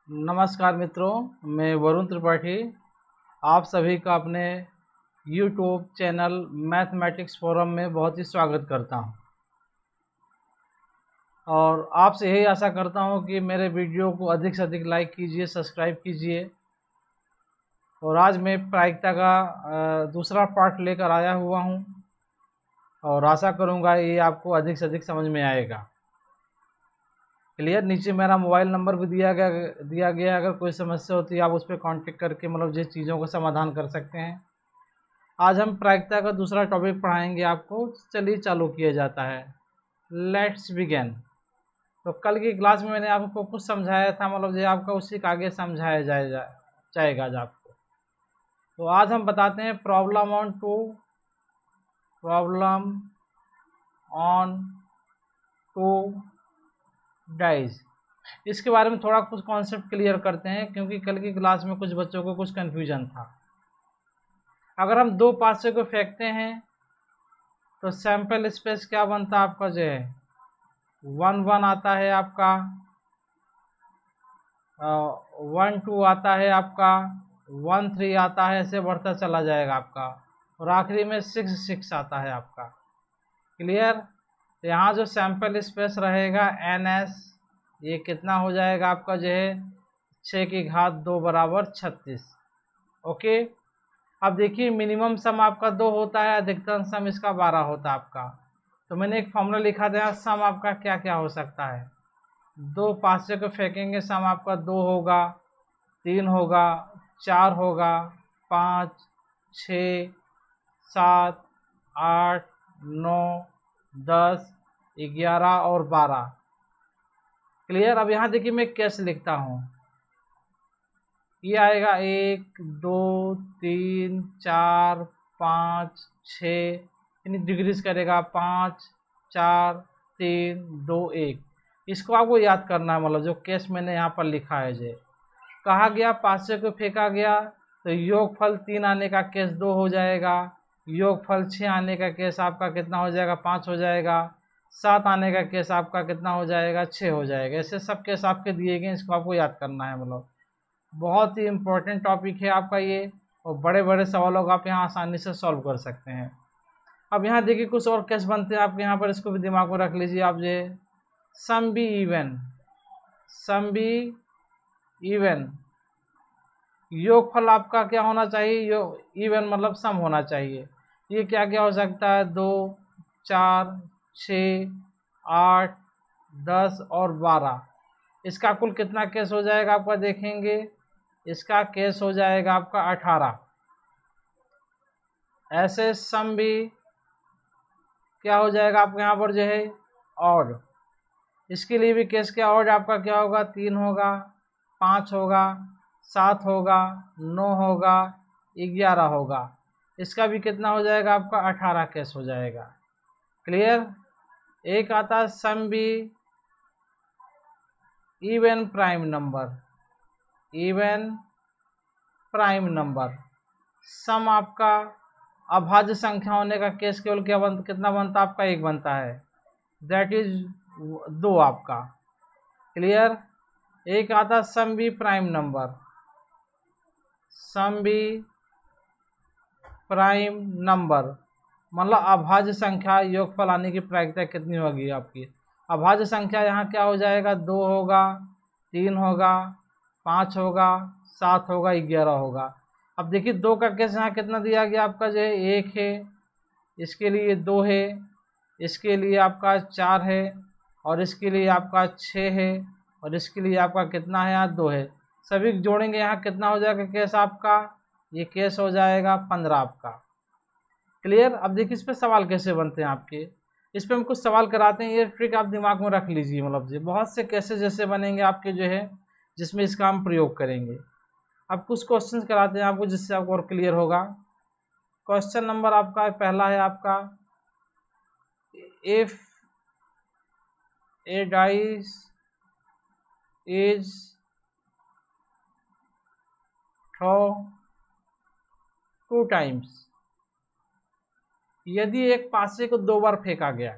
नमस्कार मित्रों, मैं वरुण त्रिपाठी आप सभी का अपने YouTube चैनल मैथमेटिक्स फोरम में बहुत ही स्वागत करता हूं और आपसे यही आशा करता हूं कि मेरे वीडियो को अधिक से अधिक लाइक कीजिए, सब्सक्राइब कीजिए। और आज मैं प्रायिकता का दूसरा पार्ट लेकर आया हुआ हूं और आशा करूंगा ये आपको अधिक से अधिक समझ में आएगा। क्लियर। नीचे मेरा मोबाइल नंबर भी दिया गया अगर कोई समस्या होती है आप उस पर कांटेक्ट करके जिस चीज़ों का समाधान कर सकते हैं। आज हम प्रायिकता का दूसरा टॉपिक पढ़ाएंगे आपको। चलिए चालू किया जाता है। Let's begin. तो कल की क्लास में मैंने आपको कुछ समझाया था, जो आपका उसी का आगे समझाया जाएगा आज आपको। तो आज हम बताते हैं प्रॉब्लम ऑन टू डाइज। इसके बारे में थोड़ा कुछ कॉन्सेप्ट क्लियर करते हैं, क्योंकि कल की क्लास में कुछ बच्चों को कुछ कन्फ्यूजन था। अगर हम दो पासे को फेंकते हैं तो सैंपल स्पेस क्या बनता है आपका, जो है 1 1 आता है आपका, 1 2 आता है आपका, 1 3 आता है, ऐसे बढ़ता चला जाएगा आपका, और आखिरी में 6 6 आता है आपका। क्लियर। यहाँ जो सैंपल स्पेस रहेगा NS, ये कितना हो जाएगा आपका, जो है 6 की घात 2 बराबर 36। ओके। अब देखिए मिनिमम सम आपका 2 होता है, अधिकतम सम इसका 12 होता है आपका। तो मैंने एक फॉर्मूला लिखा था, सम आपका क्या क्या हो सकता है। दो पासे को फेंकेंगे, सम आपका 2 होगा, 3 होगा, 4 होगा, 5 6 7 8 9 10 11 और 12। क्लियर। अब यहाँ देखिए मैं कैसे लिखता हूँ, ये आएगा 1 2 3 4 5 6, यानी डिग्रीज करेगा 5 4 3 2 1। इसको आपको याद करना है, जो केस मैंने यहाँ पर लिखा है। जो कहा गया पासे को फेंका गया तो योगफल 3 आने का केस 2 हो जाएगा, योगफल 6 आने का केस आपका कितना हो जाएगा, 5 हो जाएगा, 7 आने का केस आपका कितना हो जाएगा, 6 हो जाएगा। ऐसे सब केस आपके दिए गए, इसको आपको याद करना है। बहुत ही इम्पोर्टेंट टॉपिक है आपका ये, और बड़े बड़े सवालों का आप यहाँ आसानी से सॉल्व कर सकते हैं। अब यहाँ देखिए कुछ और केस बनते हैं आपके यहाँ पर, इसको भी दिमाग में रख लीजिए आप। ये सम बी इवन, योगफल आपका क्या होना चाहिए, इवन मतलब सम होना चाहिए। ये क्या क्या हो सकता है, 2 4 6 8 10 और 12। इसका कुल कितना केस हो जाएगा आपका, देखेंगे इसका केस हो जाएगा आपका 18। ऐसे सम भी क्या हो जाएगा आपके यहाँ पर, जो है ऑड। इसके लिए भी केस क्या ऑड आपका क्या होगा, 3 होगा, 5 होगा, 7 होगा, 9 होगा, 11 होगा। इसका भी कितना हो जाएगा आपका, 18 केस हो जाएगा। क्लियर। एक आता है सम भी इवन प्राइम नंबर। सम आपका अभाज्य संख्या होने का केस केवल कितना बनता है आपका, 1 बनता है, दैट इज 2 आपका। क्लियर। एक आता सम भी प्राइम नंबर, मतलब अभाज्य संख्या योगफल आने की प्रायिकता कितनी होगी आपकी। अभाज्य संख्या यहाँ क्या हो जाएगा, 2 होगा, 3 होगा, 5 होगा, 7 होगा, 11 होगा। अब देखिए 2 का केस यहाँ कितना दिया गया आपका, जो है 1 है, इसके लिए 2 है, इसके लिए आपका 4 है, और इसके लिए आपका 6 है, और इसके लिए आपका कितना है, यहाँ 2 है। सभी जोड़ेंगे यहाँ कितना हो जाएगा केस आपका, ये केस हो जाएगा 15 आपका। क्लियर। अब देखिए इस पर सवाल कैसे बनते हैं आपके, इस पर हम कुछ सवाल कराते हैं, ये ट्रिक आप दिमाग में रख लीजिए। जी बहुत से केसेस जैसे बनेंगे आपके, जो है जिसमें इसका हम प्रयोग करेंगे। अब कुछ क्वेश्चंस कराते हैं आपको, जिससे आपको और क्लियर होगा। क्वेश्चन नंबर आपका पहला है आपका, if a dice is throw 2 times, यदि एक पासे को 2 बार फेंका गया,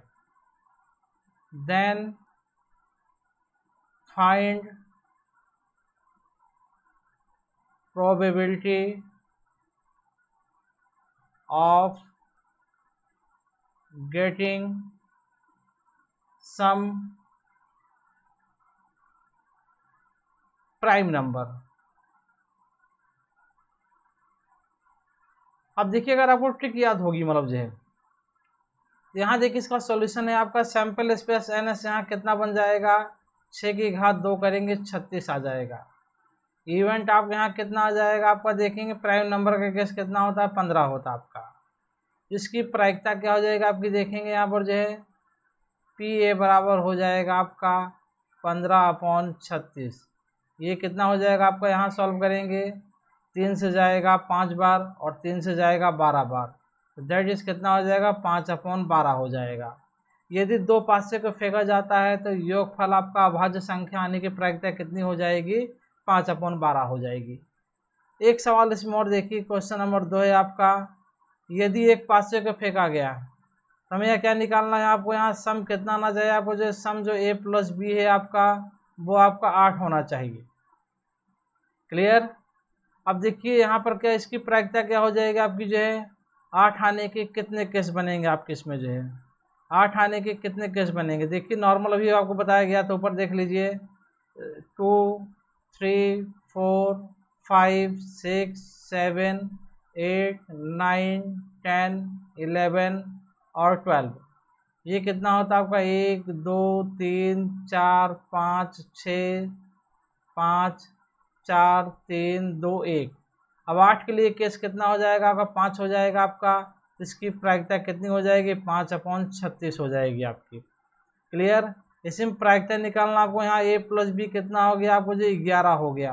then find probability of getting some prime number. अब देखिए अगर आपको ट्रिक याद होगी मतलब जो है, यहाँ देखिए इसका सॉल्यूशन है आपका सैंपल स्पेस एन एस, यहाँ कितना बन जाएगा 6 की घात 2 करेंगे 36 आ जाएगा। इवेंट आप यहाँ कितना आ जाएगा आपका देखेंगे, प्राइम नंबर का केस कितना होता है 15 होता है आपका। इसकी प्रायिकता क्या हो जाएगा आपकी देखेंगे यहाँ पर जो है पी ए बराबर हो जाएगा आपका 15/36। ये कितना हो जाएगा आपका, यहाँ सॉल्व करेंगे 3 से जाएगा 5 बार और 3 से जाएगा 12 बार, तो दैट इज कितना हो जाएगा 5/12 हो जाएगा। यदि दो पासे को फेंका जाता है तो योगफल आपका अभाज्य संख्या आने की प्रायिकता कितनी हो जाएगी 5/12 हो जाएगी। एक सवाल इसमें और देखिए, क्वेश्चन नंबर 2 है आपका, यदि एक पासे को फेंका गया तो हमें क्या निकालना है आपको, यहाँ सम कितना आना चाहिए आपको, जो सम जो a + b है आपका वो आपका 8 होना चाहिए। क्लियर। अब देखिए यहाँ पर क्या इसकी प्रायिकता क्या हो जाएगी आपकी जो है 8 आने के कितने केस बनेंगे आपके इसमें जो है 8 आने के कितने केस बनेंगे। देखिए नॉर्मल अभी आपको बताया गया तो ऊपर देख लीजिए 2 3 4 5 6 7 8 9 10 11 और 12। ये कितना होता है आपका 1 2 3 4 5 6 5 4 3 2 1। अब 8 के लिए केस कितना हो जाएगा आपका 5 हो जाएगा आपका, इसकी प्रायिकता कितनी हो जाएगी 5/36 हो जाएगी आपकी। क्लियर। इसमें प्रायिकता निकालना आपको, यहाँ a + b कितना हो गया आपको जो 11 हो गया,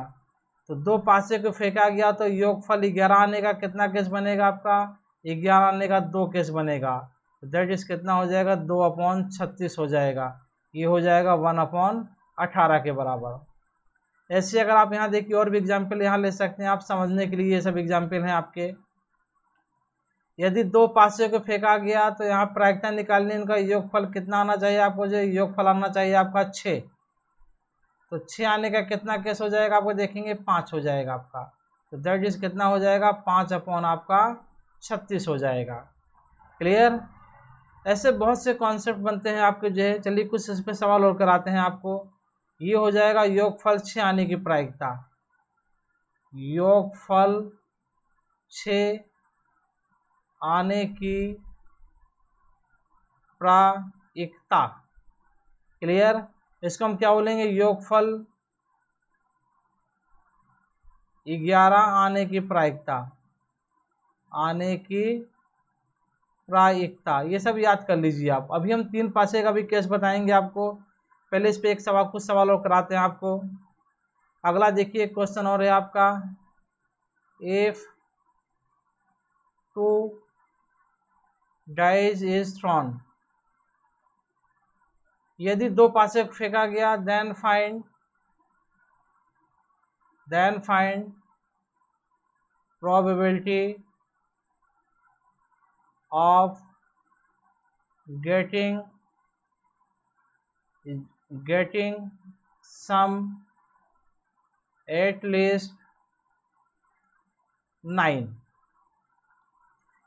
तो दो पासे को फेंका गया तो योगफल 11 आने का कितना केस बनेगा आपका 11 आने का 2 केस बनेगा, तो दैट इज कितना हो जाएगा 2/36 हो जाएगा। ये हो जाएगा 1/18 के बराबर। ऐसे अगर आप यहाँ देखिए और भी एग्जाम्पल यहाँ ले सकते हैं आप समझने के लिए, ये सब एग्जाम्पल हैं आपके। यदि दो पासे को फेंका गया तो यहाँ प्रायिकता निकालने इनका योगफल कितना आना चाहिए आपको, जो योगफल आना चाहिए आपका 6, तो 6 आने का कितना केस हो जाएगा आपको देखेंगे 5 हो जाएगा आपका, तो दैट इज कितना हो जाएगा 5/36 हो जाएगा। क्लियर। ऐसे बहुत से कॉन्सेप्ट बनते हैं आपके जो है। चलिए कुछ इस पर सवाल और कराते हैं आपको। ये हो जाएगा योगफल 6 आने की प्रायिकता, योगफल 6 आने की प्रायिकता। क्लियर। इसको हम क्या बोलेंगे, योगफल 11 आने की प्रायिकता, आने की प्रायिकता। ये सब याद कर लीजिए आप। अभी हम 3 पासे का भी केस बताएंगे आपको, पहले इस पे एक सवाल कुछ सवाल और कराते हैं आपको। अगला देखिए क्वेश्चन और है आपका, इफ 2 डाइज इज थ्रोन, यदि दो पासे फेंका गया then find probability of getting some at least 9।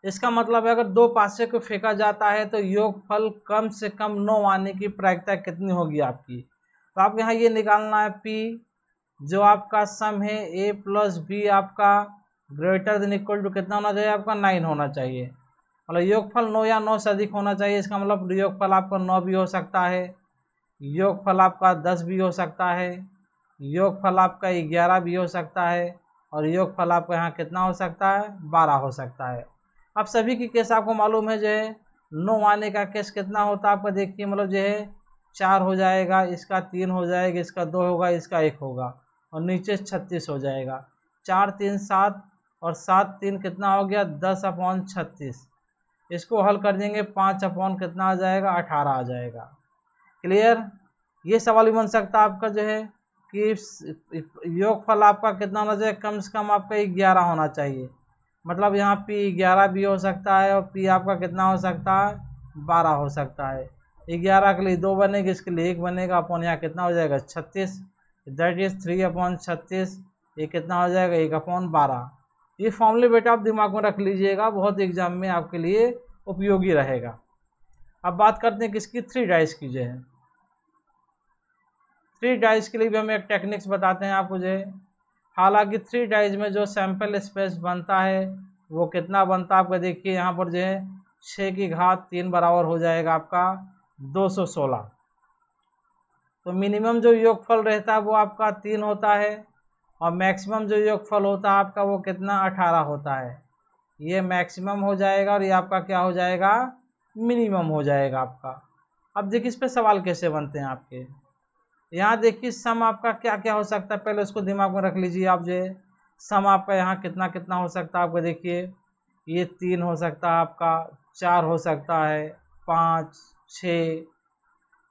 इसका मतलब है अगर दो पासे को फेंका जाता है तो योगफल कम से कम 9 आने की प्रायिकता कितनी होगी आपकी। तो आपको यहाँ ये निकालना है P जो आपका सम है a + b आपका ग्रेटर देन इक्वल टू कितना होना चाहिए आपका 9 होना चाहिए। मतलब योगफल 9 या 9 से अधिक होना चाहिए। इसका मतलब योगफल आपका 9 भी हो सकता है, योगफल आपका 10 भी हो सकता है, योगफल आपका 11 भी हो सकता है और योगफल आपका यहाँ कितना हो सकता है 12 हो सकता है। अब सभी की केस आपको मालूम है जो है 9 आने का केस कितना होता है आपका देखिए, मतलब जो है 4 हो जाएगा, इसका 3 हो जाएगा, इसका 2 होगा, इसका 1 होगा और नीचे 36 हो जाएगा। 4 3 7 और 7 3 कितना हो गया 10/36। इसको हल कर देंगे 5/ कितना आ जाएगा 18 आ जाएगा। क्लियर। ये सवाल भी बन सकता है आपका जो है कि योगफल आपका कितना होना चाहिए, कम से कम आपका 11 होना चाहिए। मतलब यहाँ P 11 भी हो सकता है और P आपका कितना हो सकता है 12 हो सकता है। 11 के लिए 2 बनेगा, इसके लिए 1 बनेगा, अपन यहाँ कितना हो जाएगा 36, दैट इज 3/36 ये कितना हो जाएगा 1/12। ये फॉर्मूले बेटा आप दिमाग में रख लीजिएगा, बहुत एग्जाम में आपके लिए उपयोगी रहेगा। अब बात करते हैं किसकी, 3 डाइस की जो है। 3 डाइस के लिए भी हम एक टेक्निक्स बताते हैं आपको जो है। हालांकि 3 डाइस में जो सैंपल स्पेस बनता है वो कितना बनता है आपका, देखिए यहाँ पर जो है 6 की घात 3 बराबर हो जाएगा आपका 216। तो मिनिमम जो योगफल रहता है वो आपका 3 होता है, और मैक्सिमम जो योगफल होता है आपका वो कितना 18 होता है। ये मैक्सिमम हो जाएगा और ये आपका क्या हो जाएगा, मिनिमम हो जाएगा आपका। अब देखिए इस पे सवाल कैसे बनते हैं आपके। यहाँ देखिए सम आपका क्या क्या हो सकता है, पहले उसको दिमाग में रख लीजिए आप जो। सम आपका यहाँ कितना कितना हो सकता है आपका, देखिए ये 3 हो सकता है आपका, 4 हो सकता है, 5, 6,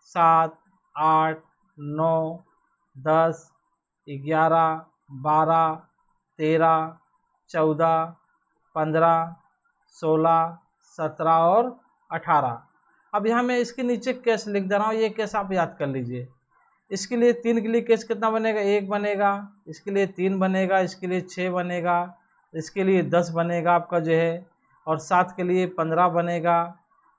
7, 8, 9, 10, 11, 12, 13, 14, 15, 16, 17 और 18। अब यहाँ मैं इसके नीचे केस लिख दे रहा हूँ, ये केस आप याद कर लीजिए। इसके लिए 3 के लिए केस कितना बनेगा, 1 बनेगा। इसके लिए 3 बनेगा, इसके लिए 6 बनेगा, इसके लिए 10 बनेगा आपका जो है, और 7 के लिए 15 बनेगा।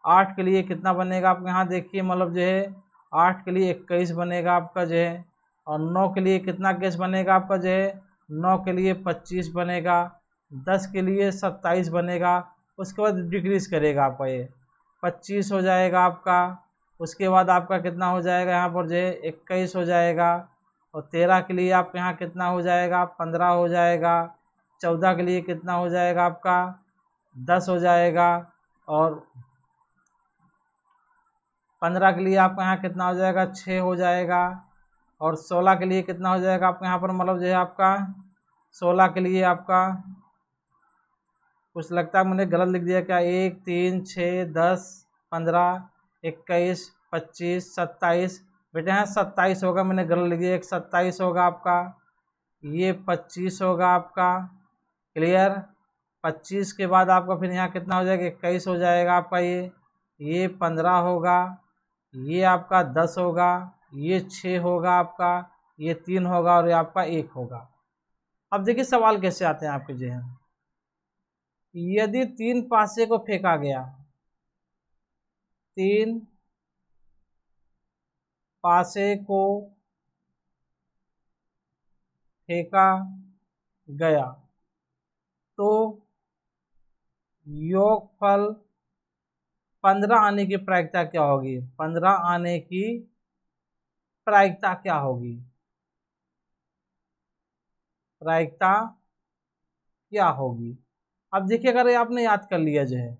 8 के लिए कितना बनेगा आप यहाँ देखिए, मतलब जो है 8 के लिए 21 बनेगा आपका जो है, और 9 के लिए कितना केस बनेगा आपका जो है, 9 के लिए 25 बनेगा। 10 के लिए 27 बनेगा। उसके बाद डिक्रीज करेगा आपका, ये 25 हो जाएगा आपका। उसके बाद आपका कितना हो जाएगा यहाँ पर जो है 21 हो जाएगा, और 13 के लिए आप यहाँ कितना हो जाएगा 15 हो जाएगा। 14 के लिए कितना हो जाएगा आपका 10 हो जाएगा, और 15 के लिए आपका यहाँ कितना हो जाएगा 6 हो जाएगा, और 16 के लिए कितना हो जाएगा आपका यहाँ पर, मतलब जो है आपका 16 के लिए आपका कुछ लगता है मैंने गलत लिख दिया क्या, 1, 3, 6, 10, 15, 21, 25, 27। बेटे यहाँ 27 होगा, मैंने गलत लिख दिया, एक 27 होगा आपका, ये 25 होगा आपका। क्लियर। 25 के बाद आपका फिर यहाँ कितना हो जाएगा 21 हो जाएगा आपका, ये 15 होगा, ये आपका 10 होगा, ये 6 होगा आपका, ये 3 होगा, और ये आपका 1 होगा। अब देखिए सवाल कैसे आते हैं आपके जो है। यदि 3 पासे को फेंका गया, 3 पासे को फेंका गया तो योगफल 15 आने की प्रायिकता क्या होगी, 15 आने की प्रायिकता क्या होगी, प्रायिकता क्या होगी। अब देखिए अगर आपने याद कर लिया जो है,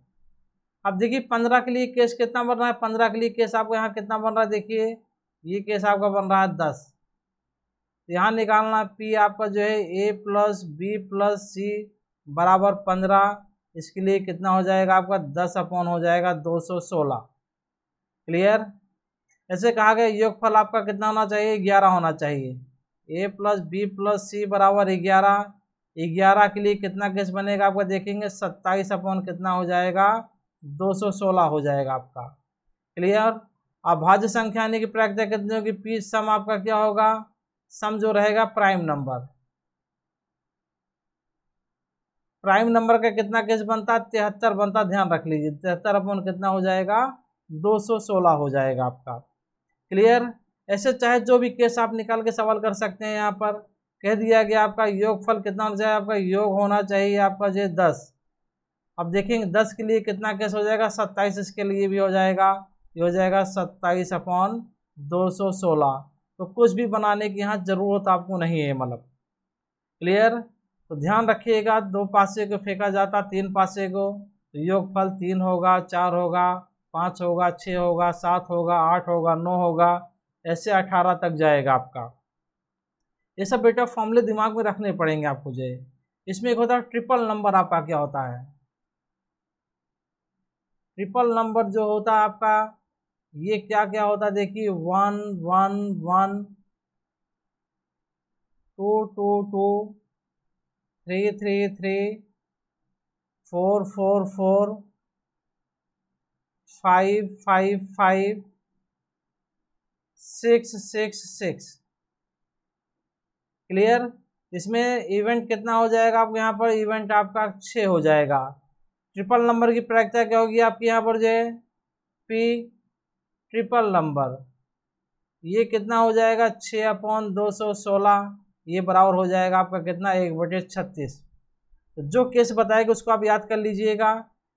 अब देखिए 15 के लिए केस कितना बन रहा है, 15 के लिए केस आपको यहाँ कितना बन रहा है, देखिए ये केस आपका बन रहा है 10। यहाँ निकालना P आपका जो है A plus B plus C बराबर 15। इसके लिए कितना हो जाएगा आपका 10 अपॉन हो जाएगा 216। क्लियर। ऐसे कहा गया योगफल आपका कितना होना चाहिए, 11 होना चाहिए। A plus B plus C बराबर 11। 11 के लिए कितना केस बनेगा आपका, देखेंगे 27 अपॉन कितना हो जाएगा 216 हो जाएगा आपका। क्लियर। अभाज्य संख्या आने की प्रायिकता कितनी होगी, P सम आपका क्या होगा, सम जो रहेगा प्राइम नंबर। प्राइम नंबर का कितना केस बनता है, 73 बनता, ध्यान रख लीजिए। 73 अपॉन कितना हो जाएगा 216 हो जाएगा आपका। क्लियर। ऐसे चाहे जो भी केस आप निकाल के सवाल कर सकते हैं। यहाँ पर कह दिया गया आपका योगफल कितना होना चाहिए, आपका योग होना चाहिए आपका जो 10। अब देखेंगे 10 के लिए कितना केस हो जाएगा 27, इसके लिए भी हो जाएगा, ये हो जाएगा 27 अपॉन 216। तो कुछ भी बनाने की यहाँ जरूरत आपको नहीं है, मतलब। क्लियर। तो ध्यान रखिएगा, 2 पासे को फेंका जाता 3 पासे को, तो योगफल 3 होगा, 4 होगा, 5 होगा, 6 होगा, 7 होगा, 8 होगा, 9 होगा, ऐसे 18 तक जाएगा आपका। ये सब बेटा फॉर्मूले दिमाग में रखने पड़ेंगे आपको जो। इसमें एक होता है ट्रिपल नंबर, आपका क्या होता है, ट्रिपल नंबर जो होता है आपका, ये क्या क्या होता है, देखिए 1 1 1, 2 2 2, 3 3 3, 4 4 4, 5 5 5, 6 6 6। क्लियर। इसमें इवेंट कितना हो जाएगा आपको यहाँ पर, इवेंट आपका 6 हो जाएगा। ट्रिपल नंबर की प्रायिकता क्या होगी आपकी यहाँ पर जो है, पी ट्रिपल नंबर, ये कितना हो जाएगा 6/216, ये बराबर हो जाएगा आपका कितना 1/36। तो जो केस बताएगा उसको आप याद कर लीजिएगा।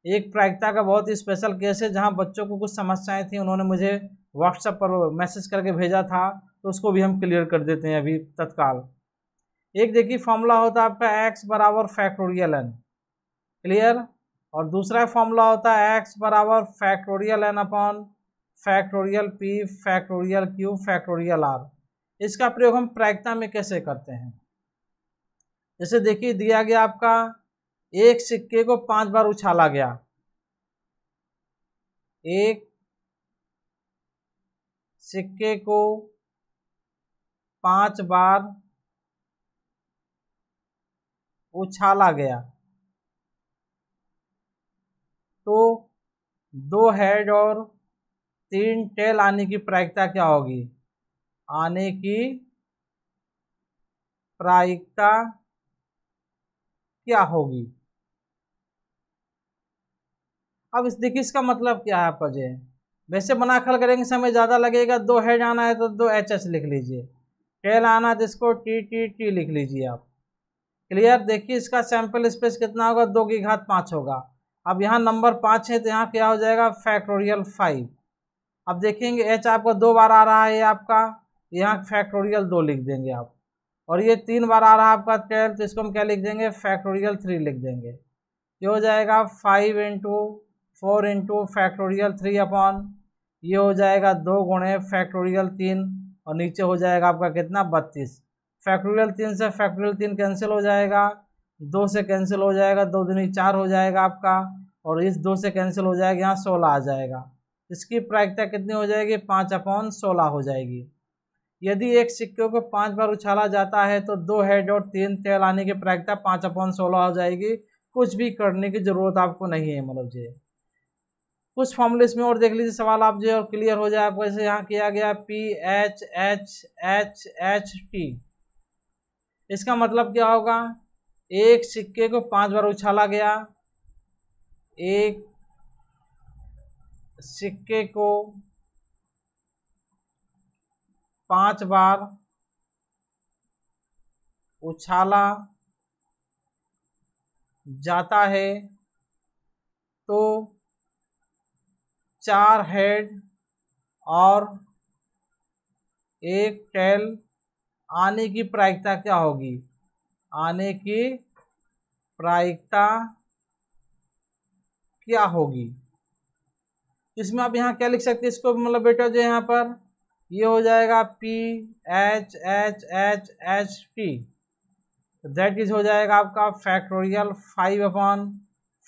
एक प्रायिकता का बहुत ही स्पेशल केस है जहां बच्चों को कुछ समस्याएं थी, उन्होंने मुझे व्हाट्सएप पर मैसेज करके भेजा था, तो उसको भी हम क्लियर कर देते हैं अभी तत्काल। एक देखिए फॉर्मूला होता है आपका x बराबर फैक्टोरियल n, क्लियर, और दूसरा फॉर्मूला होता है x बराबर factorial n upon factorial p factorial q factorial r। इसका प्रयोग हम प्रायिकता में कैसे करते हैं, जैसे देखिए दिया गया आपका एक सिक्के को 5 बार उछाला गया, एक सिक्के को 5 बार उछाला गया, तो 2 हेड और 3 टेल आने की प्रायिकता क्या होगी, आने की प्रायिकता क्या होगी। अब इस देखिए इसका मतलब क्या है आपका जो है, वैसे बना खल करेंगे समय ज़्यादा लगेगा। 2 हेड आना है तो 2 एच लिख लीजिए, टेल आना है तो इसको टी लिख लीजिए आप, क्लियर। देखिए इसका सैंपल स्पेस कितना होगा, 2 की घात 5 होगा। अब यहाँ नंबर 5 है तो यहाँ क्या हो जाएगा फैक्टोरियल 5। अब देखेंगे एच आपका 2 बार आ रहा है आपका, यहाँ फैक्टोरियल 2 लिख देंगे आप, और ये 3 बार आ रहा है आपका टेल, तो इसको हम क्या लिख देंगे फैक्टोरियल 3 लिख देंगे। ये हो जाएगा 5 इंटू 4 इंटू फैक्टोरियल 3 अपॉन, ये हो जाएगा 2 गुणे फैक्टोरियल 3, और नीचे हो जाएगा आपका कितना 32। फैक्टोरियल 3 से फैक्टोरियल 3 कैंसिल हो जाएगा, 2 से कैंसिल हो जाएगा, 2 दूनी 4 हो जाएगा आपका, और इस 2 से कैंसिल हो जाएगा, यहाँ 16 आ जाएगा। इसकी प्रायिकता कितनी हो जाएगी 5/16 हो जाएगी। यदि एक सिक्के को 5 बार उछाला जाता है तो 2 हेड और 3 टेल आने की प्रायिकता 5/16 हो जाएगी। कुछ भी करने की जरूरत आपको नहीं है, मतलब जी कुछ फॉर्मूले इसमें और देख लीजिए, सवाल आप जो और क्लियर हो जाए आपको। जैसे यहाँ किया गया PHHHHT, इसका मतलब क्या होगा, एक सिक्के को 5 बार उछाला गया, एक सिक्के को 5 बार उछाला जाता है तो 4 हेड और 1 टेल आने की प्रायिकता क्या होगी, आने की प्रायिकता क्या होगी। इसमें आप यहाँ क्या लिख सकते हैं, इसको मतलब बेटा जो यहाँ पर ये हो जाएगा PHHHHT, दैट इज हो जाएगा आपका फैक्टोरियल 5 अपॉन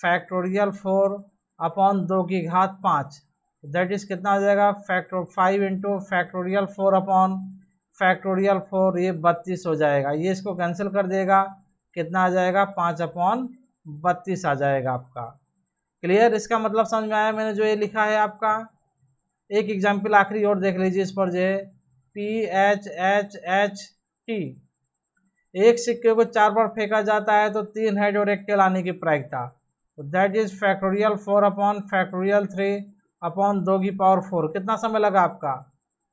फैक्टोरियल 4 अपॉन 2 की घात 5, दैट इज कितना हो जाएगा factor 5 into factorial 4 upon factorial 4, ये 32 हो जाएगा। ये इसको कैंसिल कर देगा, कितना आ जाएगा 5/32 आ जाएगा आपका, क्लियर। इसका मतलब समझ में आया मैंने जो ये लिखा है आपका। एक एग्जाम्पल आखिरी और देख लीजिए इस पर जो है PHHHT, एक सिक्के को 4 बार फेंका जाता है तो 3 हेड और 1 टेल आने की प्रायिकता, तो that is factorial 4 upon factorial 3 upon 2 की पावर 4। कितना समय लगा आपका,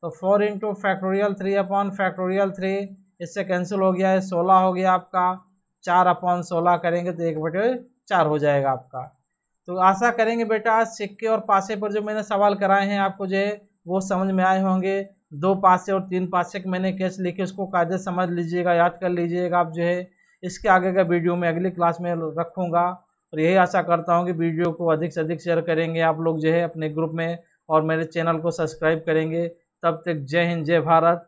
तो 4 इंटू फैक्टोरियल 3 अपॉन फैक्टोरियल 3, इससे कैंसिल हो गया है, 16 हो गया आपका। 4/16 करेंगे तो 1/4 हो जाएगा आपका। तो आशा करेंगे बेटा आज सिक्के और पासे पर जो मैंने सवाल कराए हैं आपको जो है वो समझ में आए होंगे। 2 पासे और 3 पासे के मैंने केस लिखे, उसको कायदे समझ लीजिएगा, याद कर लीजिएगा आप जो है। इसके आगे का वीडियो मैं अगली क्लास में रखूँगा, और यही आशा करता हूँ कि वीडियो को अधिक से अधिक शेयर करेंगे आप लोग जो है अपने ग्रुप में, और मेरे चैनल को सब्सक्राइब करेंगे। तब तक जय हिंद, जय भारत।